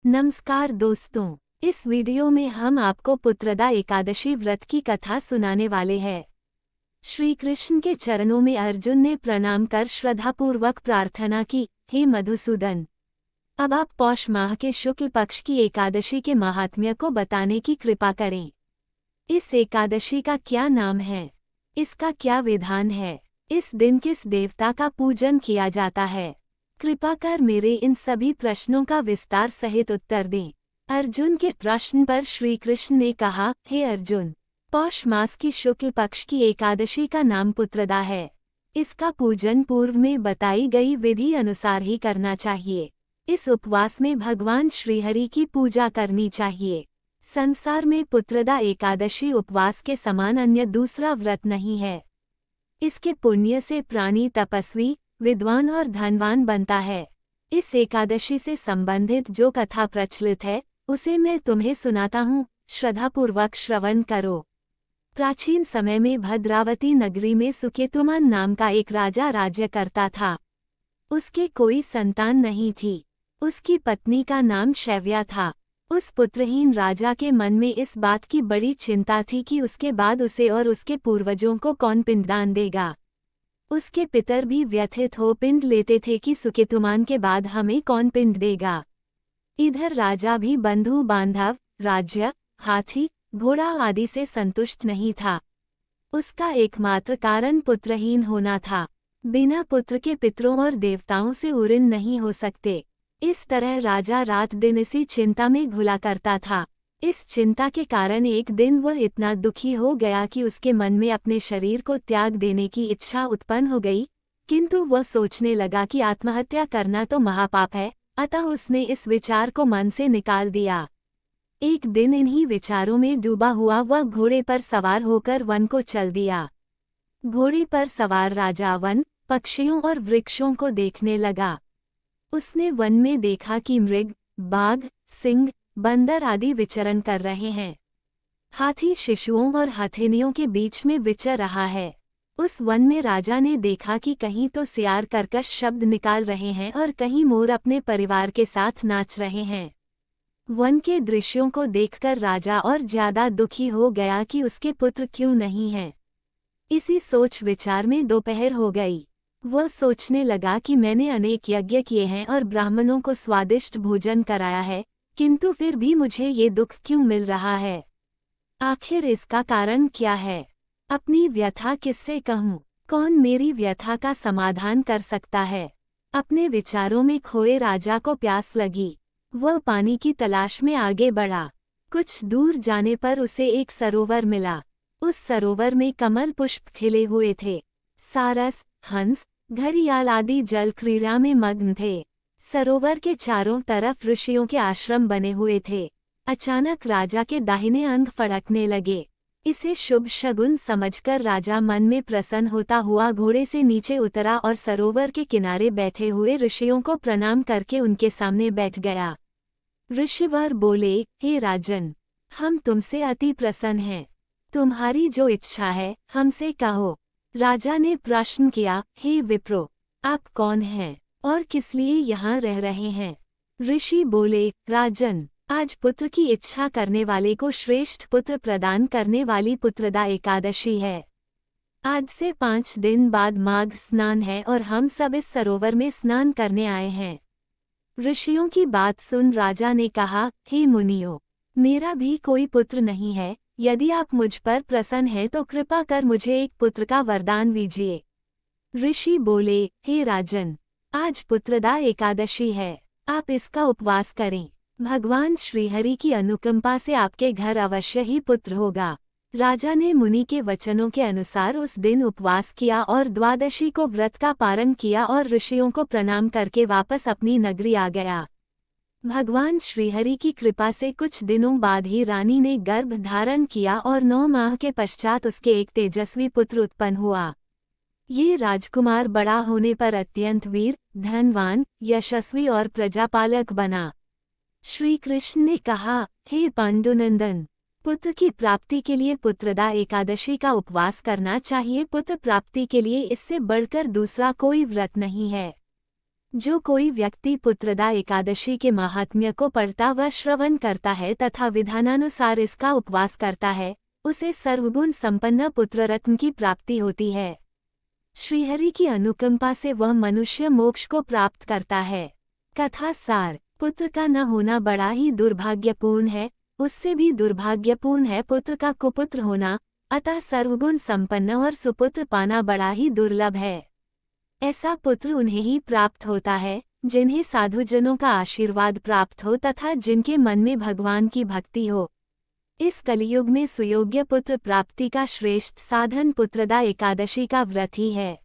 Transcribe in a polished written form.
नमस्कार दोस्तों, इस वीडियो में हम आपको पुत्रदा एकादशी व्रत की कथा सुनाने वाले हैं। श्री कृष्ण के चरणों में अर्जुन ने प्रणाम कर श्रद्धापूर्वक प्रार्थना की, हे मधुसूदन, अब आप पौष माह के शुक्ल पक्ष की एकादशी के महात्म्य को बताने की कृपा करें। इस एकादशी का क्या नाम है? इसका क्या विधान है? इस दिन किस देवता का पूजन किया जाता है? कृपा कर मेरे इन सभी प्रश्नों का विस्तार सहित उत्तर दें। अर्जुन के प्रश्न पर श्री कृष्ण ने कहा, हे अर्जुन, पौष मास की शुक्ल पक्ष की एकादशी का नाम पुत्रदा है। इसका पूजन पूर्व में बताई गई विधि अनुसार ही करना चाहिए। इस उपवास में भगवान श्रीहरि की पूजा करनी चाहिए। संसार में पुत्रदा एकादशी उपवास के समान अन्य दूसरा व्रत नहीं है। इसके पुण्य से प्राणी तपस्वी, विद्वान और धनवान बनता है। इस एकादशी से संबंधित जो कथा प्रचलित है उसे मैं तुम्हें सुनाता हूँ, श्रद्धापूर्वक श्रवण करो। प्राचीन समय में भद्रावती नगरी में सुकेतुमान नाम का एक राजा राज्य करता था। उसके कोई संतान नहीं थी। उसकी पत्नी का नाम शैव्या था। उस पुत्रहीन राजा के मन में इस बात की बड़ी चिंता थी कि उसके बाद उसे और उसके पूर्वजों को कौन पिंडदान देगा। उसके पितर भी व्यथित हो पिंड लेते थे कि सुकेतुमान के बाद हमें कौन पिंड देगा। इधर राजा भी बंधु बांधव, राज्य, हाथी, घोड़ा आदि से संतुष्ट नहीं था। उसका एकमात्र कारण पुत्रहीन होना था। बिना पुत्र के पितरों और देवताओं से उऋण नहीं हो सकते। इस तरह राजा रात दिन इसी चिंता में घुला करता था। इस चिंता के कारण एक दिन वह इतना दुखी हो गया कि उसके मन में अपने शरीर को त्याग देने की इच्छा उत्पन्न हो गई, किंतु वह सोचने लगा कि आत्महत्या करना तो महापाप है, अतः उसने इस विचार को मन से निकाल दिया। एक दिन इन्हीं विचारों में डूबा हुआ वह घोड़े पर सवार होकर वन को चल दिया। घोड़े पर सवार राजा वन, पक्षियों और वृक्षों को देखने लगा। उसने वन में देखा कि मृग, बाघ, सिंह, बंदर आदि विचरण कर रहे हैं। हाथी शिशुओं और हथिनियों के बीच में विचर रहा है। उस वन में राजा ने देखा कि कहीं तो सियार कर्कश शब्द निकाल रहे हैं और कहीं मोर अपने परिवार के साथ नाच रहे हैं। वन के दृश्यों को देखकर राजा और ज्यादा दुखी हो गया कि उसके पुत्र क्यों नहीं हैं। इसी सोच विचार में दोपहर हो गई। वह सोचने लगा कि मैंने अनेक यज्ञ किए हैं और ब्राह्मणों को स्वादिष्ट भोजन कराया है, किंतु फिर भी मुझे ये दुख क्यों मिल रहा है? आखिर इसका कारण क्या है? अपनी व्यथा किससे कहूँ? कौन मेरी व्यथा का समाधान कर सकता है? अपने विचारों में खोए राजा को प्यास लगी। वह पानी की तलाश में आगे बढ़ा। कुछ दूर जाने पर उसे एक सरोवर मिला। उस सरोवर में कमल पुष्प खिले हुए थे। सारस, हंस, घड़ियाल आदि जल क्रीड़ा में मग्न थे। सरोवर के चारों तरफ ऋषियों के आश्रम बने हुए थे। अचानक राजा के दाहिने अंग फड़कने लगे। इसे शुभ शगुन समझकर राजा मन में प्रसन्न होता हुआ घोड़े से नीचे उतरा और सरोवर के किनारे बैठे हुए ऋषियों को प्रणाम करके उनके सामने बैठ गया। ऋषिवर बोले, हे राजन, हम तुमसे अति प्रसन्न हैं। तुम्हारी जो इच्छा है हमसे कहो। राजा ने प्रश्न किया, हे विप्रो, आप कौन हैं और किस लिए यहाँ रह रहे हैं? ऋषि बोले, राजन, आज पुत्र की इच्छा करने वाले को श्रेष्ठ पुत्र प्रदान करने वाली पुत्रदा एकादशी है। आज से 5 दिन बाद माघ स्नान है और हम सब इस सरोवर में स्नान करने आए हैं। ऋषियों की बात सुन राजा ने कहा, हे मुनियों, मेरा भी कोई पुत्र नहीं है। यदि आप मुझ पर प्रसन्न हैं तो कृपा कर मुझे एक पुत्र का वरदान दीजिए। ऋषि बोले, हे राजन, आज पुत्रदा एकादशी है, आप इसका उपवास करें। भगवान श्रीहरि की अनुकंपा से आपके घर अवश्य ही पुत्र होगा। राजा ने मुनि के वचनों के अनुसार उस दिन उपवास किया और द्वादशी को व्रत का पारण किया और ऋषियों को प्रणाम करके वापस अपनी नगरी आ गया। भगवान श्रीहरि की कृपा से कुछ दिनों बाद ही रानी ने गर्भ धारण किया और 9 माह के पश्चात उसके एक तेजस्वी पुत्र उत्पन्न हुआ। ये राजकुमार बड़ा होने पर अत्यंत वीर, धनवान, यशस्वी और प्रजापालक बना। श्री कृष्ण ने कहा, हे पांडुनंदन, पुत्र की प्राप्ति के लिए पुत्रदा एकादशी का उपवास करना चाहिए। पुत्र प्राप्ति के लिए इससे बढ़कर दूसरा कोई व्रत नहीं है। जो कोई व्यक्ति पुत्रदा एकादशी के महात्म्य को पढ़ता व श्रवण करता है तथा विधानानुसार इसका उपवास करता है, उसे सर्वगुण संपन्न पुत्ररत्न की प्राप्ति होती है। श्रीहरि की अनुकंपा से वह मनुष्य मोक्ष को प्राप्त करता है। कथा सार। पुत्र का न होना बड़ा ही दुर्भाग्यपूर्ण है, उससे भी दुर्भाग्यपूर्ण है पुत्र का कुपुत्र होना, अतः सर्वगुण संपन्न और सुपुत्र पाना बड़ा ही दुर्लभ है। ऐसा पुत्र उन्हें ही प्राप्त होता है जिन्हें साधुजनों का आशीर्वाद प्राप्त हो तथा जिनके मन में भगवान की भक्ति हो। इस कलियुग में सुयोग्य पुत्र प्राप्ति का श्रेष्ठ साधन पुत्रदा एकादशी का व्रत ही है।